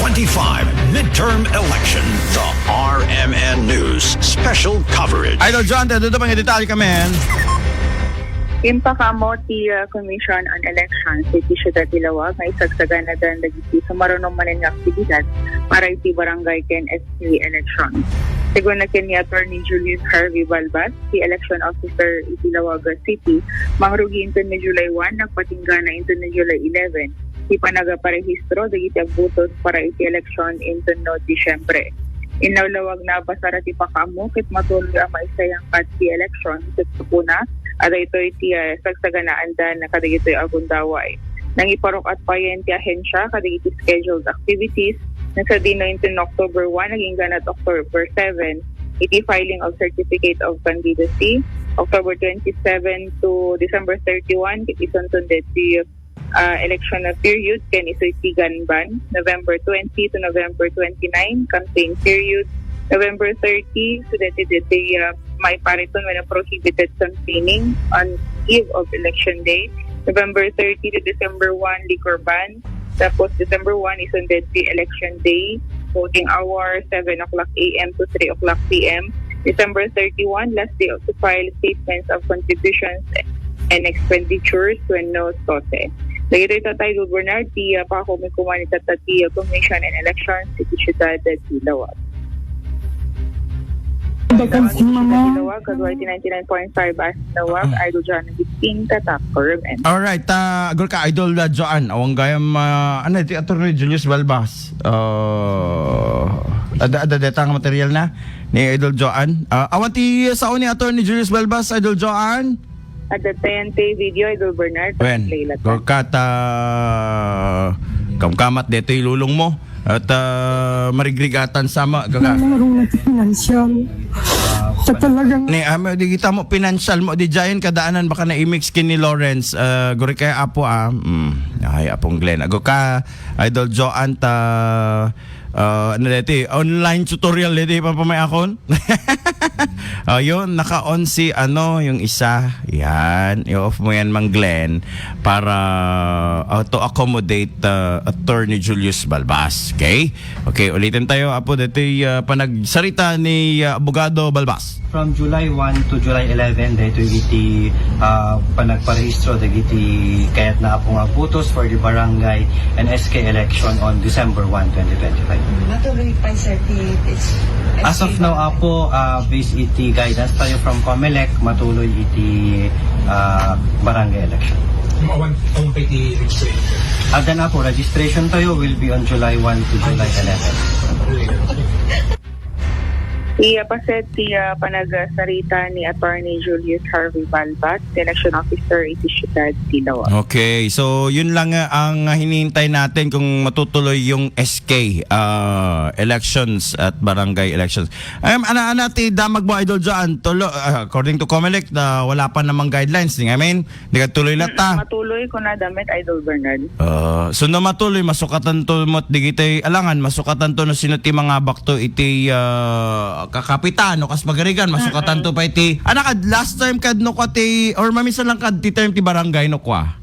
2025 midterm election. The RMN News special coverage. Idol John, doon pa nga detalye kami. Impakamo ti Commission on Elections iti Ciudad Ilawag nga isagsagana dan dagiti sumarunong manen nga aktibidad para iti barangay ken SK election. Sigun na ken ni Attorney Julius Harvey Balbas, ti election officer iti Ilawag City, mangrugi inton ni July 1 nagpatinggana inton ni July 11. Ti panagaparehistro dagiti agbutos para iti election inton no Disyembre. Inawlawag na basara ti pakamo ket matuloy ang maisayang kat ti election ket puna ada ito iti sagsaganaan dan na kadagito'y agundaway. Nang iparok at payen ti ahensya kadagiti scheduled activities na sa dino inton October 1 naging ganat October 7 iti filing of certificate of candidacy October 27 to December 31 iti suntundet ti election na period ken iso iti ganban November 20 to November 29 campaign period November 30 so that it may pariton when prohibited campaigning on eve of election day. November 30 to December 1 liquor ban. Tapos December 1 is on the election day. Voting hour 7 o'clock a.m. to 3 o'clock p.m. December 31 last day to file statements of contributions and expenditures when no sote. Lagi ito tayo Governor di pakumikuman ito ti Commission and Elections iti Ciudad Ilawag. Ilawag, Kadway 99.5 as Ilawag, Idol John Nagiping, Tatak, Curve, and... Alright, agol ka, Idol Joan. Awang gayam, ano, iti Attorney Julius Balbas. Ada detang material na ni Idol Joan. Awan ti sao ni Attorney Julius Balbas, Idol Joan? At the TNT video, Idol Bernard, Wen, gorkata kamkamat dito ilulong mo. At marigrigatan sama gaga. Marunong natin financial. Sa talagang Ni di kita mo financial mo di jayan kadaanan baka na i-mix kin ni Lawrence guri kay apo ay apong Glenn ago ka Idol Joan ta ano dito online tutorial dito pa may akon. Yun naka-on si yung isa yan i-off mo yan Mang Glenn para to accommodate Attorney Julius Balbas. Okay, ulitin tayo apo dito panagsarita ni Abogado Balbas. From July 1 to July 11 dito iti panagparehistro dagiti kayat na akong putos for the barangay and SK election on December 1, 2025. Matuloy pa sir As of now apo based iti guidance tayo from COMELEC matuloy iti barangay election. Awan pa iti registration. Then apo registration tayo will be on July 1 to July 11. Paset ti panagsarita ni Attorney Julius Harvey Balbas, election officer iti Ciudad Ilawag. Okay, so yun lang ang hinihintay natin kung matutuloy yung SK elections at barangay elections. Ana ti damag mo Idol John, according to COMELEC wala pa namang guidelines, I mean, di ka tuloy na ta. Matuloy ko na damit Idol Bernard. So na matuloy masukatan to mo digitay alangan masukatan to no sino ti mga bakto iti kakapitan o kas magarigan masukatan to pa iti last time kad no ko ti or mamisa lang kad ti term ti barangay no kwa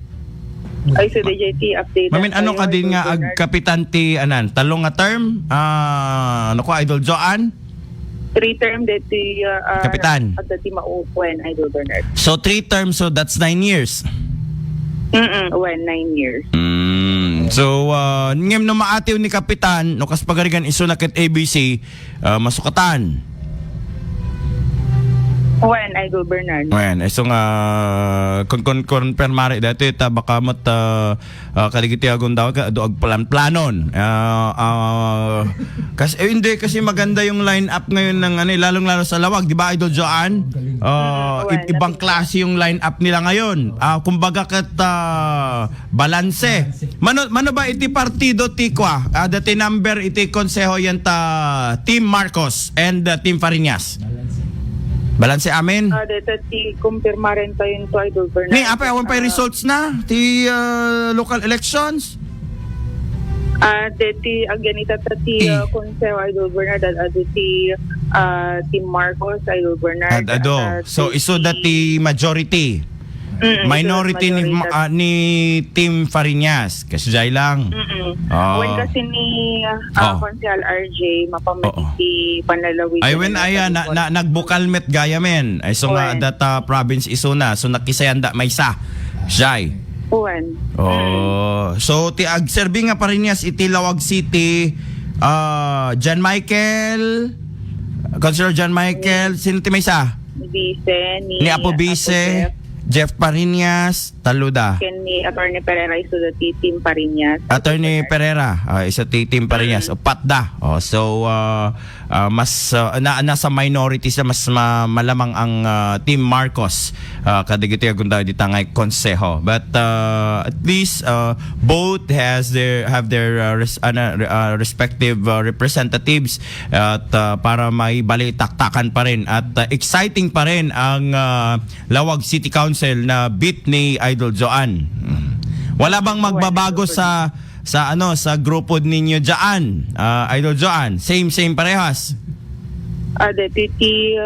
ay so DJT update mamin ano ka din nga ag kapitan ti talong nga term ano ko Idol Joan 3 term deti kapitan at deti maupuan Idol Bernard. So 3 terms, so that's 9 years. When 9 years. So ngem no maatiw ni kapitan no kas pagarigan iso nakit ABC masukatan. When Idol Bernard. When iso nga konfirmare dati ta baka mat kaligiti agon daw ka ag planon. Kasi hindi kasi maganda yung line up ngayon ng lalong-lalo sa Lawag, di ba Idol Joan? Ibang klase yung line up nila ngayon. Kumbaga kat balanse. Mano ba iti partido ti kwa? Dati number iti konseho yan ta Team Marcos and Team Fariñas. Balanse amin. Dito ti kumpirmaren tayo yung Idol Bernard. Ni apa awan pa results na ti local elections. Deti agyanita ti konseho Idol Bernard at ti Team Marcos Idol Bernard. So iso dati majority. Minority ito ni, is majority. ni Team Fariñas. Kasujay lang. Oh. When kasi ni Oh. Consial RJ, mapamiti panlalawig. Ay when aya nagbukalmet gaya men. Ay so nga When? that province isuna so nakisayanda may sa. Jay. Uwan. Oh, so ti agserbi nga Fariñas iti Lawag City. John Michael, Councilor John Michael, sino ti may sa? Bise, Ni Apo Bise, Jeff Fariñas, Taluda. Ken ni Attorney Pereira iso dati Team Pariñas. Attorney Pereira, isa ti Team Fariñas, o Patda. Oh, so mas nasa minorities na mas malamang ang Team Marcos kadigiti agunda di tangay konseho. But at least both have their respective representatives at para may balitaktakan pa rin at exciting pa rin ang Lawag City Council na beat ni Idol Joan. Wala bang magbabago sa grupo ninyo diyan? Idol Joan, same parehas. Deputy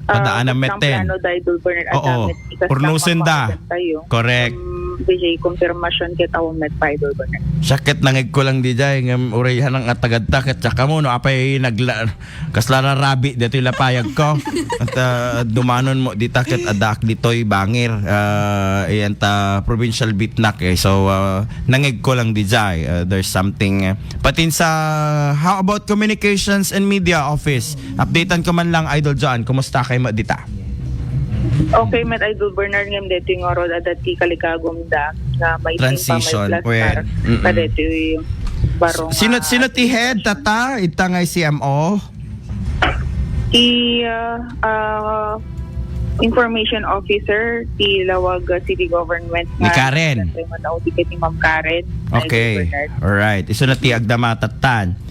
Padaan ng Meten. Idol Bernard Oo. Adamet. Ikas Purnusin da. tayo. Correct. BJ, confirmation kita o met pa Idol Bernard. Sakit nangig ko lang di jay ng urayan ng atagad takit tsaka mo no apay kaslara rabi dito lapayag ko at dumanon mo di takit adak ditoy bangir iyan ta provincial bitnak so nangig ko lang di jay there's something patin sa how about communications and media office updatean ko man lang Idol John kumusta kay mo dita. Okay, met Idol Bernard ngam dito yung oro dati kalikagom da na may Transition, may well, plaster dito yung barong. Sino ti head tata itangay CMO? Information officer ti Lawag City Government Ni Karen. ni Ma'am Karen. Okay. Idol Bernard. Alright. Iso na ti agdamatatan.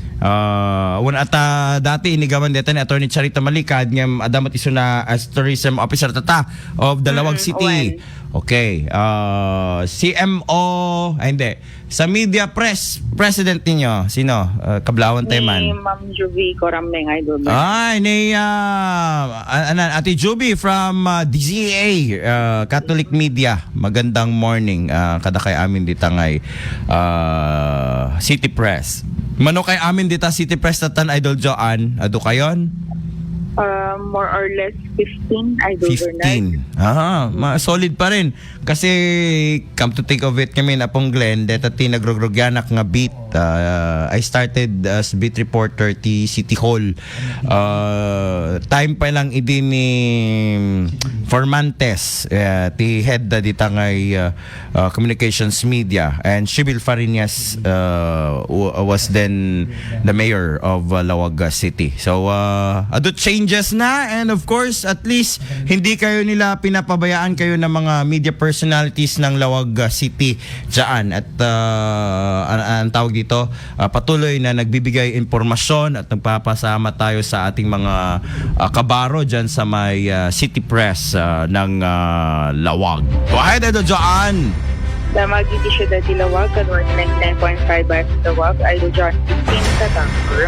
Una ata dati inigaman dito ni Attorney Charita Malikad ngam adamat iso na as tourism officer tata of Dalawag City. Okay. CMO hindi. Sa media president ninyo sino? Kablawan Ni Teman. Ma'am Juvie Corameng Idol Bernard. Ay, ni Ate Juby from DZA Catholic Media. Magandang morning kada kay amin ditangay City Press. Mano kay amin dita City Press tatan Idol Joan, adu kayon? More or less 15 Idol Bernard. Solid pa rin. Kasi come to think of it kami na pong Glenn, deta ti nagrogrogyanak nga beat. I started as beat reporter ti City Hall. Time pa lang idi ni Formantes, ti head da dita ngay communications media, and Sibyl Fariñas was then the mayor of Lawag City. So adot changes na, and of course at least hindi kayo nila pinapabayaan kayo ng mga media personalities ng Lawag City dyan, at ang tawag dito patuloy na nagbibigay impormasyon at nagpapasama tayo sa ating mga kabaro dyan sa may City Press ng Lawag. Go ahead, Edo Joan! Damag iti siya dati Lawag, kanwan 99.5 Lawag, Idol John 15 Katang.